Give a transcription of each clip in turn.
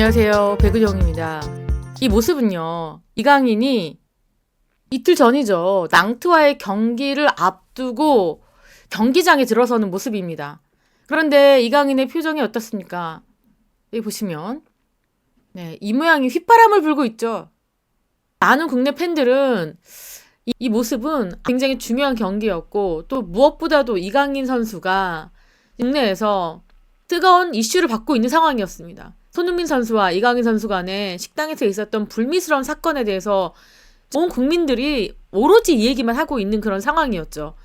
안녕하세요. 배그정입니다. 이 모습은요, 이강인이 이틀 전이죠. 낭트와의 경기를 앞두고 경기장에 들어서는 모습입니다. 그런데 이강인의 표정이 어떻습니까? 여기 보시면 이 모양이 휘파람을 불고 있죠. 많은 국내 팬들은 이 모습은 굉장히 중요한 경기였고, 또 무엇보다도 이강인 선수가 국내에서 뜨거운 이슈를 받고 있는 상황이었습니다. 손흥민 선수와 이강인 선수 간에 식당에서 있었던 불미스러운 사건에 대해서 온 국민들이 오로지 이 얘기만 하고 있는 그런 상황이었죠.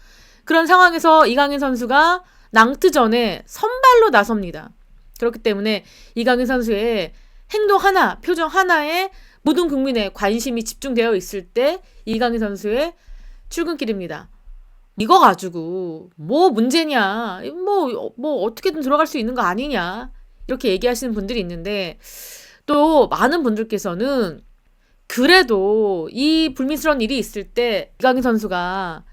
그런 상황에서 이강인 선수가 낭트전에 선발로 나섭니다. 그렇기 때문에 이강인 선수의 행동 하나, 표정 하나에 모든 국민의 관심이 집중되어 있을 때 이강인 선수의 출근길입니다. 이거 가지고 뭐 문제냐, 뭐 어떻게든 들어갈 수 있는 거 아니냐, 이렇게 얘기하시는 분들이 있는데, 또 많은 분들께서는 그래도 이 불미스러운 일이 있을 때 이강인 선수가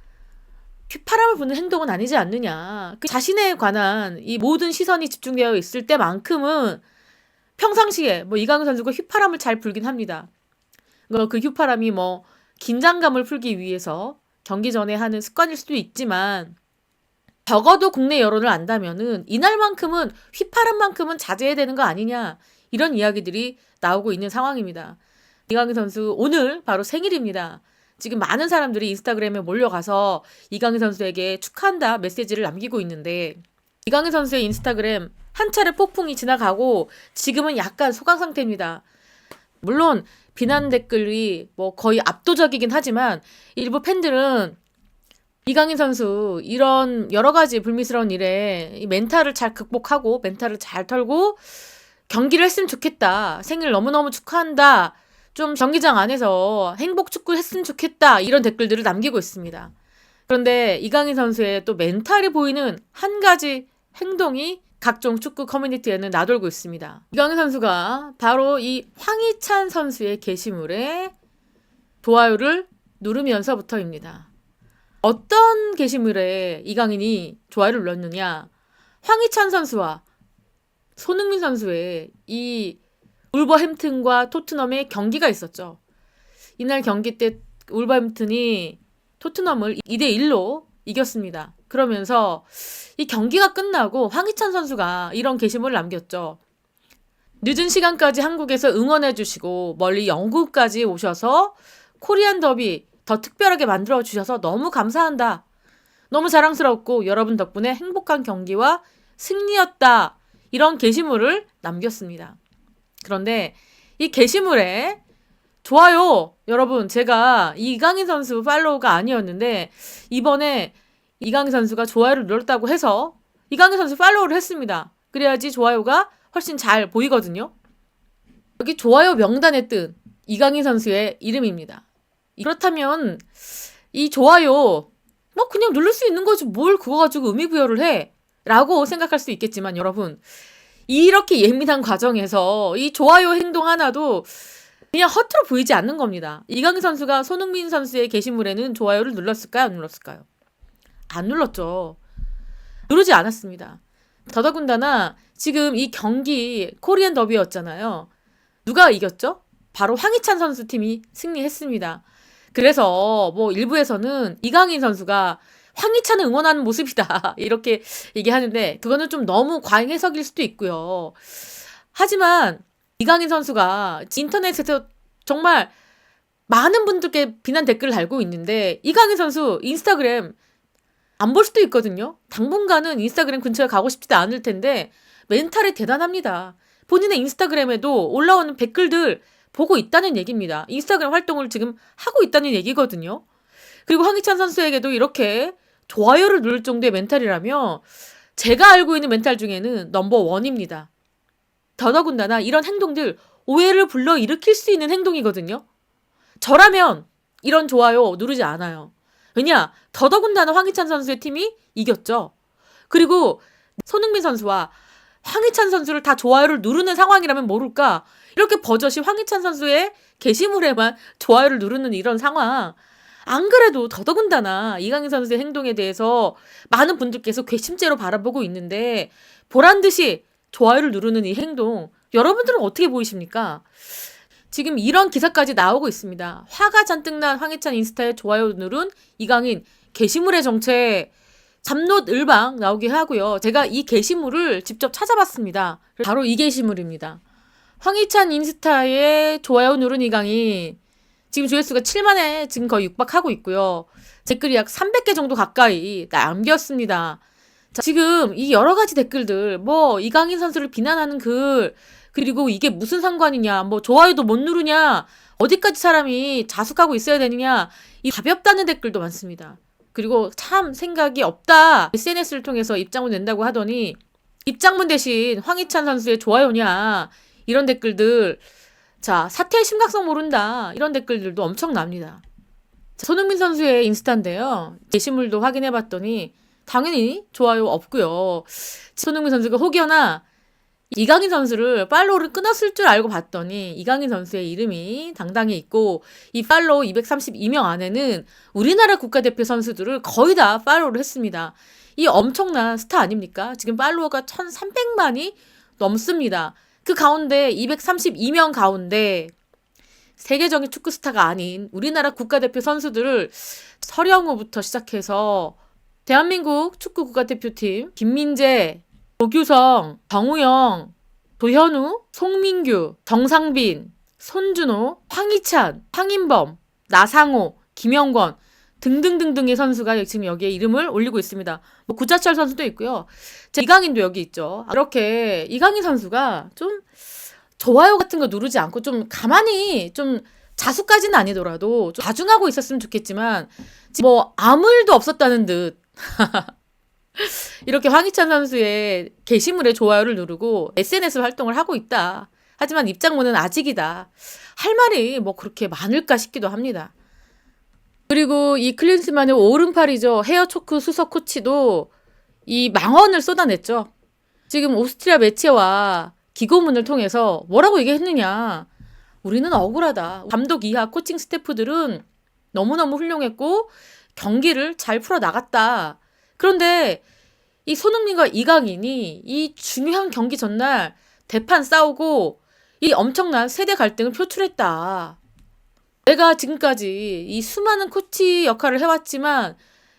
휘파람을 부는 행동은 아니지 않느냐, 그 자신에 관한 이 모든 시선이 집중되어 있을 때만큼은 평상시에 이강인 선수가 휘파람을 잘 불긴 합니다. 그 휘파람이 긴장감을 풀기 위해서 경기 전에 하는 습관일 수도 있지만, 적어도 국내 여론을 안다면은 이날만큼은 휘파람만큼은 자제해야 되는 거 아니냐, 이런 이야기들이 나오고 있는 상황입니다. 이강인 선수 오늘 바로 생일입니다. 지금 많은 사람들이 인스타그램에 몰려가서 이강인 선수에게 축하한다 메시지를 남기고 있는데, 이강인 선수의 인스타그램 한 차례 폭풍이 지나가고 지금은 약간 소강 상태입니다. 물론 비난 댓글이 거의 압도적이긴 하지만 일부 팬들은 이강인 선수 이런 여러 가지 불미스러운 일에 이 멘탈을 잘 극복하고 멘탈을 잘 털고 경기를 했으면 좋겠다, 생일 너무너무 축하한다, 좀 경기장 안에서 행복 축구 했으면 좋겠다, 이런 댓글들을 남기고 있습니다. 그런데 이강인 선수의 또 멘탈이 보이는 한 가지 행동이 각종 축구 커뮤니티에는 나돌고 있습니다. 이강인 선수가 바로 이 황희찬 선수의 게시물에 좋아요를 누르면서부터입니다. 어떤 게시물에 이강인이 좋아요를 눌렀느냐, 황희찬 선수와 손흥민 선수의 이 울버햄튼과 토트넘의 경기가 있었죠. 이날 경기 때 울버햄튼이 토트넘을 2대1로 이겼습니다. 그러면서 이 경기가 끝나고 황희찬 선수가 이런 게시물을 남겼죠. 늦은 시간까지 한국에서 응원해주시고 멀리 영국까지 오셔서 코리안 더비 더 특별하게 만들어주셔서 너무 감사한다. 너무 자랑스럽고 여러분 덕분에 행복한 경기와 승리였다. 이런 게시물을 남겼습니다. 그런데 이 게시물에 좋아요, 여러분, 제가 이강인 선수 팔로우가 아니었는데 이번에 이강인 선수가 좋아요를 눌렀다고 해서 이강인 선수 팔로우를 했습니다. 그래야지 좋아요가 훨씬 잘 보이거든요. 여기 좋아요 명단에 뜬 이강인 선수의 이름입니다. 그렇다면 이 좋아요 그냥 누를 수 있는 거지, 뭘 그거 가지고 의미부여를 해? 라고 생각할 수 있겠지만, 여러분, 이렇게 예민한 과정에서 이 좋아요 행동 하나도 그냥 허투루 보이지 않는 겁니다. 이강인 선수가 손흥민 선수의 게시물에는 좋아요를 눌렀을까요? 안 눌렀을까요? 안 눌렀죠. 누르지 않았습니다. 더더군다나 지금 이 경기 코리안 더비였잖아요. 누가 이겼죠? 바로 황희찬 선수 팀이 승리했습니다. 그래서 일부에서는 이강인 선수가 황희찬을 응원하는 모습이다, 이렇게 얘기하는데 그거는 좀 너무 과잉 해석일 수도 있고요. 하지만 이강인 선수가 인터넷에서 정말 많은 분들께 비난 댓글을 달고 있는데, 이강인 선수 인스타그램 안 볼 수도 있거든요. 당분간은 인스타그램 근처에 가고 싶지도 않을 텐데 멘탈이 대단합니다. 본인의 인스타그램에도 올라오는 댓글들 보고 있다는 얘기입니다. 인스타그램 활동을 지금 하고 있다는 얘기거든요. 그리고 황희찬 선수에게도 이렇게 좋아요를 누를 정도의 멘탈이라며 제가 알고 있는 멘탈 중에는 넘버 원입니다. 더더군다나 이런 행동들 오해를 불러일으킬 수 있는 행동이거든요. 저라면 이런 좋아요 누르지 않아요. 왜냐? 더더군다나 황희찬 선수의 팀이 이겼죠. 그리고 손흥민 선수와 황희찬 선수를 다 좋아요를 누르는 상황이라면 모를까, 이렇게 버젓이 황희찬 선수의 게시물에만 좋아요를 누르는 이런 상황, 안 그래도 더더군다나 이강인 선수의 행동에 대해서 많은 분들께서 괘씸죄로 바라보고 있는데 보란듯이 좋아요를 누르는 이 행동 여러분들은 어떻게 보이십니까? 지금 이런 기사까지 나오고 있습니다. 화가 잔뜩 난 황희찬 인스타에 좋아요 누른 이강인, 게시물의 정체 잠롯을방 나오게 하고요. 제가 이 게시물을 직접 찾아봤습니다. 바로 이 게시물입니다. 황희찬 인스타에 좋아요 누른 이강인, 지금 조회수가 7만에 지금 거의 육박하고 있고요. 댓글이 약 300개 정도 가까이 남겼습니다. 자, 지금 이 여러 가지 댓글들, 뭐 이강인 선수를 비난하는 글, 그리고 이게 무슨 상관이냐, 뭐 좋아요도 못 누르냐, 어디까지 사람이 자숙하고 있어야 되느냐, 이 가볍다는 댓글도 많습니다. 그리고 참 생각이 없다, SNS를 통해서 입장문 낸다고 하더니 입장문 대신 황희찬 선수의 좋아요냐, 이런 댓글들, 자, 사태의 심각성 모른다, 이런 댓글들도 엄청납니다. 자, 손흥민 선수의 인스타인데요. 게시물도 확인해봤더니 당연히 좋아요 없고요. 손흥민 선수가 혹여나 이강인 선수를 팔로우를 끊었을 줄 알고 봤더니 이강인 선수의 이름이 당당히 있고, 이 팔로우 232명 안에는 우리나라 국가대표 선수들을 거의 다 팔로우를 했습니다. 이 엄청난 스타 아닙니까? 지금 팔로워가 1300만이 넘습니다. 그 가운데 232명 가운데 세계적인 축구 스타가 아닌 우리나라 국가대표 선수들을 서령우부터 시작해서 대한민국 축구 국가대표팀 김민재, 조규성, 정우영, 도현우, 송민규, 정상빈, 손준호, 황희찬, 황인범, 나상호, 김영권 등등등등의 선수가 지금 여기에 이름을 올리고 있습니다. 뭐 구자철 선수도 있고요. 이강인도 여기 있죠. 이렇게 이강인 선수가 좀 좋아요 같은 거 누르지 않고 좀 가만히, 좀 자수까지는 아니더라도 좀 자중하고 있었으면 좋겠지만, 뭐 아무 일도 없었다는 듯 이렇게 황희찬 선수의 게시물에 좋아요를 누르고 SNS 활동을 하고 있다. 하지만 입장문은 아직이다. 할 말이 뭐 그렇게 많을까 싶기도 합니다. 그리고 이 클린스만의 오른팔이죠. 헤어초크 수석 코치도 이 망언을 쏟아냈죠. 지금 오스트리아 매체와 기고문을 통해서 뭐라고 얘기했느냐. 우리는 억울하다. 감독 이하 코칭 스태프들은 너무너무 훌륭했고 경기를 잘 풀어나갔다. 그런데 이 손흥민과 이강인이 이 중요한 경기 전날 대판 싸우고 이 엄청난 세대 갈등을 표출했다. 내가 지금까지 이 수많은 코치 역할을 해왔지만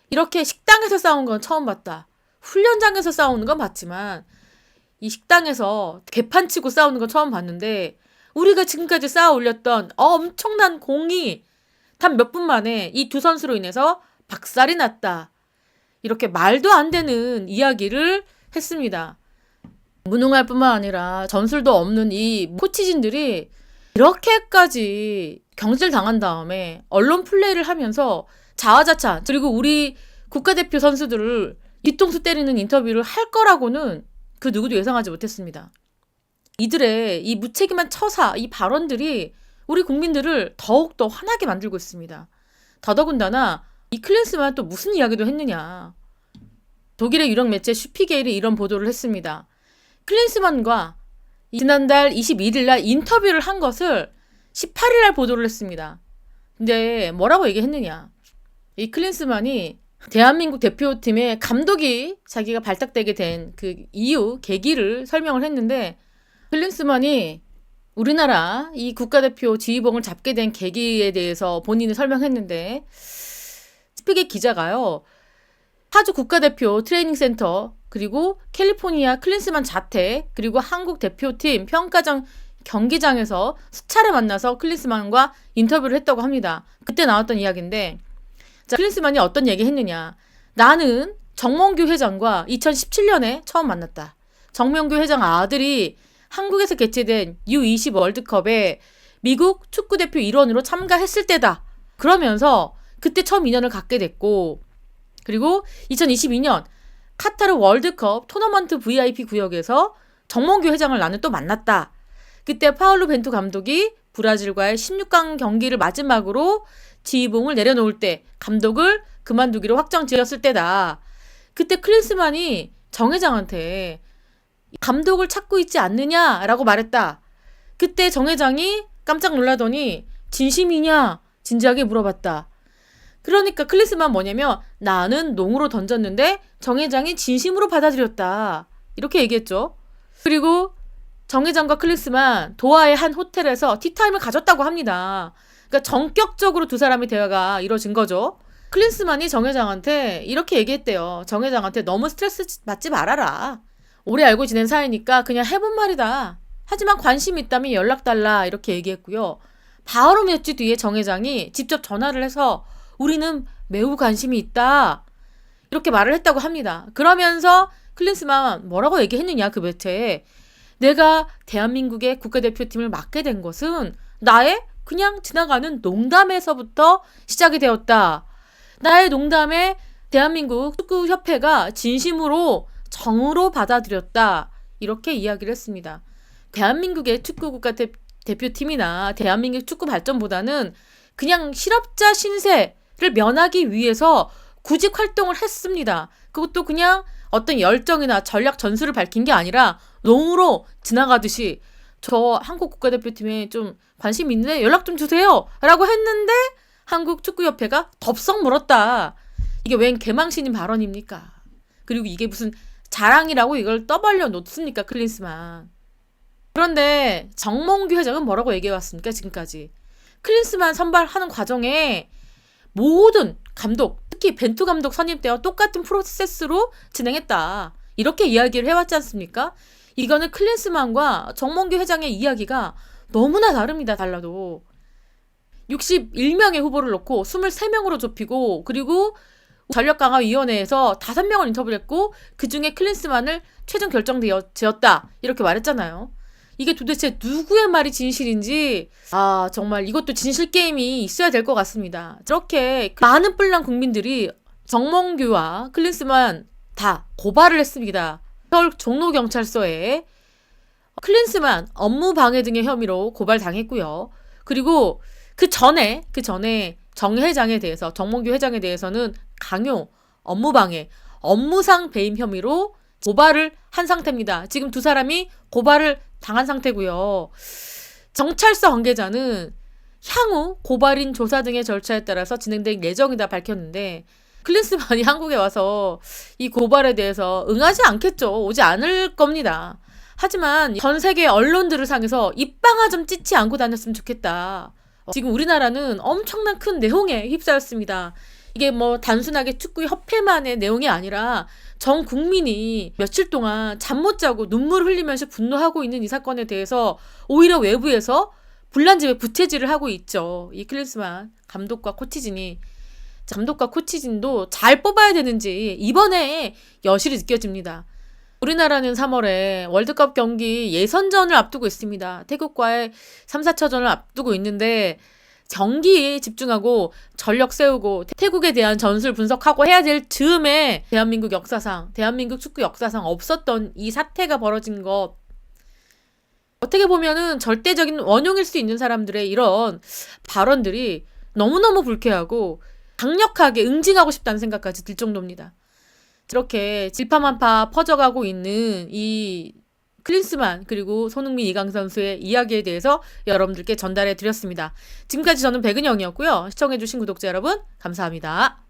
이렇게 식당에서 싸운 건 처음 봤다. 훈련장에서 싸우는 건 봤지만 이 식당에서 개판치고 싸우는 건 처음 봤는데, 우리가 지금까지 쌓아 올렸던 엄청난 공이 단 몇 분 만에 이 두 선수로 인해서 박살이 났다. 이렇게 말도 안 되는 이야기를 했습니다. 무능할 뿐만 아니라 전술도 없는 이 코치진들이 이렇게까지 경질 당한 다음에 언론 플레이를 하면서 자화자찬, 그리고 우리 국가대표 선수들을 뒤통수 때리는 인터뷰를 할 거라고는 그 누구도 예상하지 못했습니다. 이들의 이 무책임한 처사, 이 발언들이 우리 국민들을 더욱더 화나게 만들고 있습니다. 더더군다나 이 클린스만 또 무슨 이야기도 했느냐. 독일의 유력 매체 슈피게일이 이런 보도를 했습니다. 클린스만과 지난달 21일 날 인터뷰를 한 것을 18일 날 보도를 했습니다. 근데 뭐라고 얘기했느냐. 이 클린스만이 대한민국 대표팀의 감독이 자기가 발탁되게 된 그 이유, 계기를 설명을 했는데, 클린스만이 우리나라 이 국가대표 지휘봉을 잡게 된 계기에 대해서 본인이 설명했는데, 스피게 기자가요, 파주 국가대표 트레이닝 센터, 그리고 캘리포니아 클린스만 자택, 그리고 한국 대표팀 평가전 경기장에서 수차례 만나서 클린스만과 인터뷰를 했다고 합니다. 그때 나왔던 이야기인데, 자, 클린스만이 어떤 얘기 했느냐. 나는 정몽규 회장과 2017년에 처음 만났다. 정몽규 회장 아들이 한국에서 개최된 U20 월드컵에 미국 축구대표 일원으로 참가했을 때다. 그러면서 그때 처음 인연을 갖게 됐고, 그리고 2022년 카타르 월드컵 토너먼트 VIP 구역에서 정몽규 회장을 나는 또 만났다. 그때 파울루 벤투 감독이 브라질과의 16강 경기를 마지막으로 지휘봉을 내려놓을 때 감독을 그만두기로 확정 지었을 때다. 그때 클린스만이 정 회장한테 감독을 찾고 있지 않느냐라고 말했다. 그때 정 회장이 깜짝 놀라더니 진심이냐? 진지하게 물어봤다. 그러니까 클린스만 뭐냐면 나는 농으로 던졌는데 정 회장이 진심으로 받아들였다. 이렇게 얘기했죠. 그리고 정 회장과 클린스만 도하의 한 호텔에서 티타임을 가졌다고 합니다. 그러니까 전격적으로 두 사람의 대화가 이루어진 거죠. 클린스만이 정 회장한테 이렇게 얘기했대요. 정 회장한테 너무 스트레스 받지 말아라. 오래 알고 지낸 사이니까 그냥 해본 말이다. 하지만 관심 있다면 연락 달라 이렇게 얘기했고요. 바로 몇 주 뒤에 정 회장이 직접 전화를 해서 우리는 매우 관심이 있다. 이렇게 말을 했다고 합니다. 그러면서 클린스만 뭐라고 얘기했느냐 그 매체에. 내가 대한민국의 국가대표팀을 맡게 된 것은 나의 그냥 지나가는 농담에서부터 시작이 되었다. 나의 농담에 대한민국 축구협회가 진심으로 정으로 받아들였다. 이렇게 이야기를 했습니다. 대한민국의 축구국가대표팀이나 대한민국 축구 발전보다는 그냥 실업자 신세를 면하기 위해서 구직 활동을 했습니다. 그것도 그냥 어떤 열정이나 전략 전술을 밝힌 게 아니라 농으로 지나가듯이 저 한국 국가대표팀에 좀 관심 있는데 연락 좀 주세요 라고 했는데 한국 축구협회가 덥석 물었다. 이게 웬 개망신인 발언입니까? 그리고 이게 무슨 자랑이라고 이걸 떠벌려 놓습니까 클린스만. 그런데 정몽규 회장은 뭐라고 얘기해왔습니까 지금까지. 클린스만 선발하는 과정에 모든 감독, 특히 벤투 감독 선임 때와 똑같은 프로세스로 진행했다. 이렇게 이야기를 해왔지 않습니까? 이거는 클린스만과 정몽규 회장의 이야기가 너무나 다릅니다. 달라도. 61명의 후보를 놓고 23명으로 좁히고 그리고 전력강화위원회에서 5명을 인터뷰를 했고 그중에 클린스만을 최종 결정지었다. 이렇게 말했잖아요. 이게 도대체 누구의 말이 진실인지 정말 이것도 진실 게임이 있어야 될 것 같습니다. 저렇게 많은 뿔난 국민들이 정몽규와 클린스만 다 고발을 했습니다. 서울 종로경찰서에 클린스만 업무 방해 등의 혐의로 고발당했고요. 그리고 그 전에 정 회장에 대해서 정몽규 회장에 대해서는 강요, 업무 방해, 업무상 배임 혐의로 고발을 한 상태입니다. 지금 두 사람이 고발을 당한 상태고요. 경찰서 관계자는 향후 고발인 조사 등의 절차에 따라서 진행될 예정이다 밝혔는데 클린스만이 한국에 와서 이 고발에 대해서 응하지 않겠죠. 오지 않을 겁니다. 하지만 전 세계 언론들을 상해서 입방아 좀 찢지 않고 다녔으면 좋겠다. 지금 우리나라는 엄청난 큰 내홍에 휩싸였습니다. 이게 뭐 단순하게 축구협회만의 내용이 아니라 전 국민이 며칠 동안 잠 못 자고 눈물을 흘리면서 분노하고 있는 이 사건에 대해서 오히려 외부에서 불난집에 부채질을 하고 있죠. 이 클린스만 감독과 코치진도 잘 뽑아야 되는지 이번에 여실히 느껴집니다. 우리나라는 3월에 월드컵 경기 예선전을 앞두고 있습니다. 태국과의 3, 4차전을 앞두고 있는데 경기에 집중하고 전력 세우고 태국에 대한 전술 분석하고 해야 될 즈음에 대한민국 축구 역사상 없었던 이 사태가 벌어진 것. 어떻게 보면은 절대적인 원흉일 수 있는 사람들의 이런 발언들이 너무너무 불쾌하고 강력하게 응징하고 싶다는 생각까지 들 정도입니다. 이렇게 질파만파 퍼져가고 있는 이 클린스만 그리고 손흥민 이강 선수의 이야기에 대해서 여러분들께 전달해 드렸습니다. 지금까지 저는 백은영이었고요. 시청해주신 구독자 여러분 감사합니다.